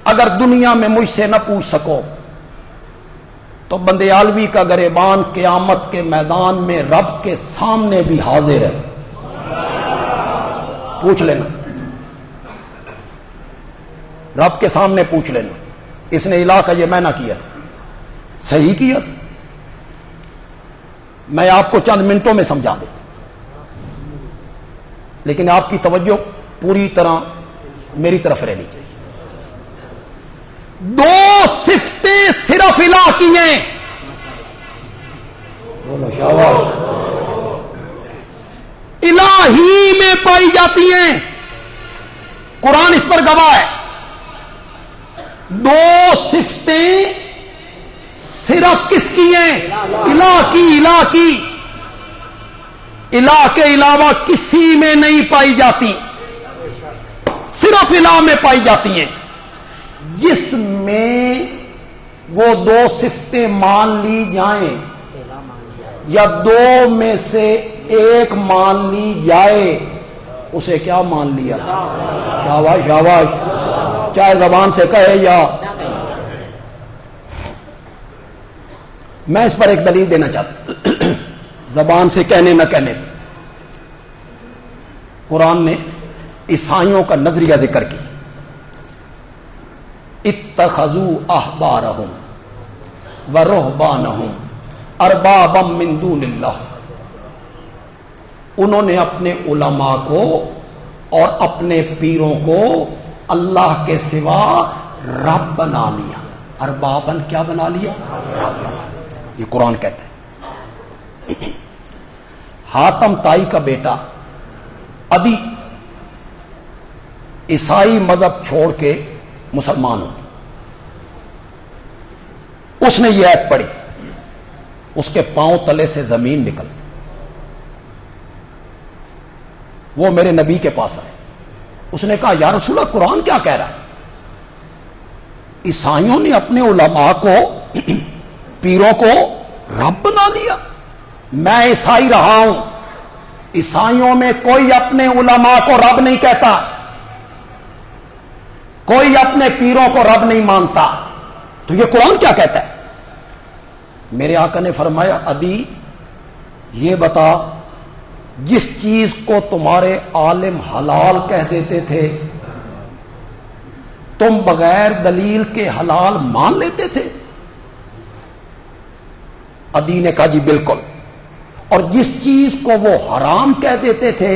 اگر دنیا میں مجھ سے نہ پوچھ سکو تو بندیالوی کا گریبان قیامت کے میدان میں رب کے سامنے بھی حاضر ہے. پوچھ لینا، رب کے سامنے پوچھ لینا. اس نے الہ کا یہ معنی کیا تھا، صحیح کیا تھا. میں آپ کو چند منٹوں میں سمجھا دیتا، لیکن آپ کی توجہ پوری طرح میری طرف رہنی چاہیے. دو صفتیں صرف الہ کی ہیں. بولو شاباش. الہ ہی میں پائی جاتی ہیں. قرآن اس پر گواہ ہے. دو صفتیں صرف کس کی ہیں؟ الہ کی. الہ کی. الہ کے علاوہ کسی میں نہیں پائی جاتی، صرف الہ میں پائی جاتی ہیں. جس میں وہ دو صفتیں مان لی جائیں یا دو میں سے ایک مان لی جائے، اسے کیا مان لیا؟ شاباش شاباش. چاہے زبان سے کہے یا میں اس پر ایک دلیل دینا چاہتا ہوں. زبان سے کہنے نہ کہنے، قرآن نے عیسائیوں کا نظریہ ذکر کیا. اتخذوا احبارهم ورهبانهم اربابا من دون اللہ. انہوں نے اپنے علماء کو اور اپنے پیروں کو اللہ کے سوا رب بنا لیا. اربابن کیا بنا لیا؟ رب بنا لیا. یہ قرآن کہتا ہے. حاتم تائی کا بیٹا عدی عیسائی مذہب چھوڑ کے مسلمان ہو. اس نے یہ ایت پڑھی، اس کے پاؤں تلے سے زمین نکل. وہ میرے نبی کے پاس آئے. اس نے کہا یا رسول اللہ قرآن کیا کہہ رہا ہے؟ عیسائیوں نے اپنے علماء کو پیروں کو رب بنا لیا. میں عیسائی رہا ہوں، عیسائیوں میں کوئی اپنے علماء کو رب نہیں کہتا، کوئی اپنے پیروں کو رب نہیں مانتا. تو یہ قرآن کیا کہتا ہے؟ میرے آقا نے فرمایا عدی یہ بتا، جس چیز کو تمہارے عالم حلال کہہ دیتے تھے تم بغیر دلیل کے حلال مان لیتے تھے؟ عدی نے کہا جی بالکل. اور جس چیز کو وہ حرام کہہ دیتے تھے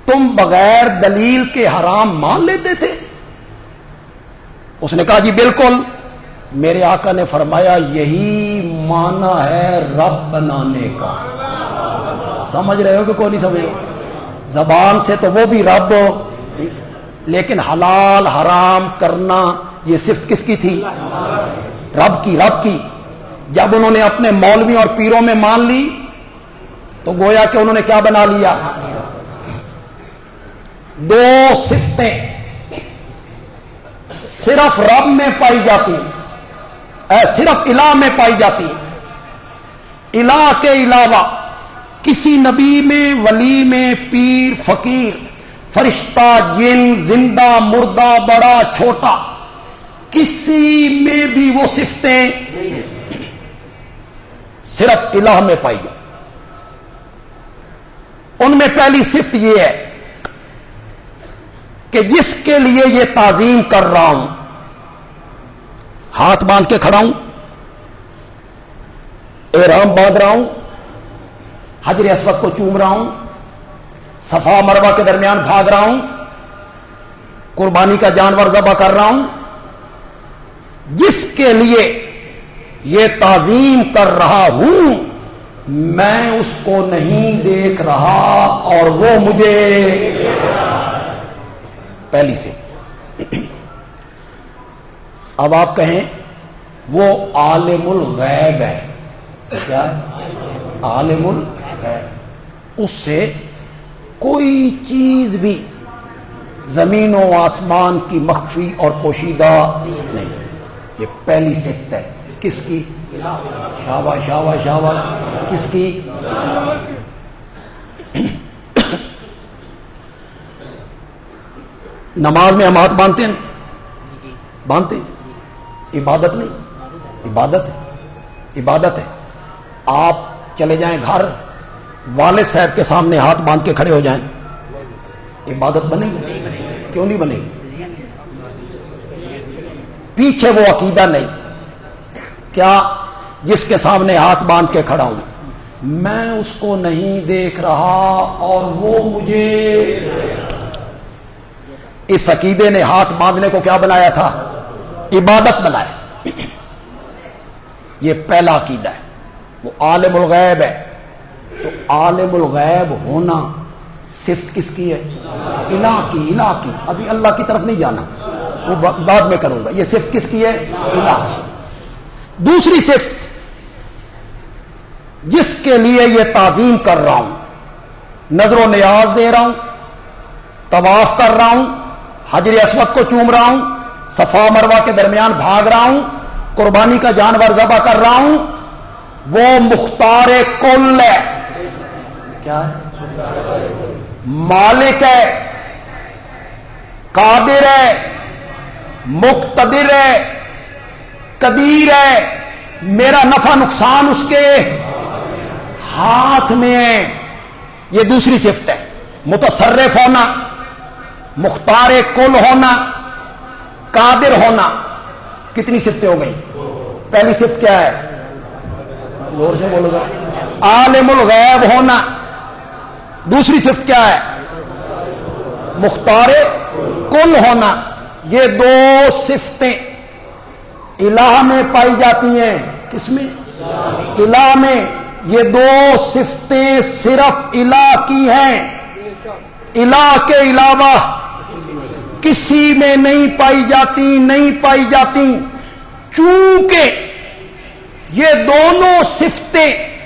تم بغیر دلیل کے حرام مان لیتے تھے؟ اس نے کہا جی بالکل. میرے آقا نے فرمایا یہی معنی ہے رب بنانے کا. سمجھ رہے ہو کہ کوئی نہیں سمجھ رہے؟ زبان سے تو وہ بھی رب، لیکن حلال حرام کرنا یہ صفت کس کی تھی؟ رب کی. رب کی. جب انہوں نے اپنے مولوی اور پیروں میں مان لی تو گویا کہ انہوں نے کیا بنا لیا؟ دو صفتیں صرف رب میں پائی جاتی، صرف الہ میں پائی جاتی. الہ کے علاوہ کسی نبی میں، ولی میں، پیر، فقیر، فرشتہ، جن، زندہ، مردہ، بڑا، چھوٹا، کسی میں بھی وہ صفتیں صرف الہ میں پائی جاتی. ان میں پہلی صفت یہ ہے کہ جس کے لیے یہ تعظیم کر رہا ہوں، ہاتھ باندھ کے کھڑا ہوں، احرام باندھ رہا ہوں، حجر اسود کو چوم رہا ہوں، صفا مروہ کے درمیان بھاگ رہا ہوں، قربانی کا جانور ذبح کر رہا ہوں، جس کے لیے یہ تعظیم کر رہا ہوں میں اس کو نہیں دیکھ رہا اور وہ مجھے. پہلی سے. اب آپ کہیں وہ عالم الغیب ہے. کیا عالم الغیب؟ اس سے کوئی چیز بھی زمین و آسمان کی مخفی اور پوشیدہ نہیں. یہ پہلی صفت ہے. کس کی؟ شاباش شاباش شاباش. کس کی؟ نماز میں ہم ہاتھ باندھتے ہیں، باندھتے ہیں، عبادت نہیں، عبادت ہے، عبادت ہے۔ آپ چلے جائیں گھر، والد صاحب کے سامنے ہاتھ باندھ کے کھڑے ہو جائیں، عبادت بنے گی؟ کیوں نہیں بنے گی؟ پیچھے وہ عقیدہ نہیں، کیا جس کے سامنے ہاتھ باندھ کے کھڑا ہوں میں اس کو نہیں دیکھ رہا اور وہ مجھے، اس عقیدے نے ہاتھ باندھنے کو کیا بنایا تھا؟ عبادت بنایا۔ یہ پہلا عقیدہ ہے۔ وہ عالم الغیب ہے، تو عالم الغیب ہونا صفت کس کی ہے؟ الہ کی، الہ کی۔ ابھی اللہ کی طرف نہیں جانا، وہ بعد میں کروں گا۔ یہ صفت کس کی ہے؟ الہ۔ دوسری صفت جس کے لیے یہ تعظیم کر رہا ہوں، نظر و نیاز دے رہا ہوں، طواف کر رہا ہوں، حجر اسود کو چوم رہا ہوں، صفا مروہ کے درمیان بھاگ رہا ہوں، قربانی کا جانور ذبح کر رہا ہوں، وہ مختار کل ہے۔ کیا ہے؟ مالک ہے، قادر ہے، مقتدر ہے، قدیر ہے، میرا نفع نقصان اس کے ہاتھ میں ہے۔ یہ دوسری صفت ہے، متصرف ہونا، مختار کل ہونا، قادر ہونا۔ کتنی صفتیں ہو گئی؟ پہلی صفت کیا ہے؟ زور سے بولو ذرا۔ عالم الغیب ہونا۔ دوسری صفت کیا ہے؟ مختار کل ہونا۔ یہ دو صفتیں الہ میں پائی جاتی ہیں۔ کس میں؟ الہ میں۔ یہ دو صفتیں صرف الہ کی ہیں، الہ کے علاوہ کسی میں نہیں پائی جاتی، نہیں پائی جاتی۔ چونکہ یہ دونوں صفتیں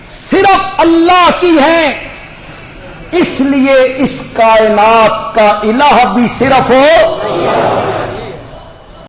صرف اللہ کی ہیں، اس لیے اس کائنات کا الہ بھی صرف ہو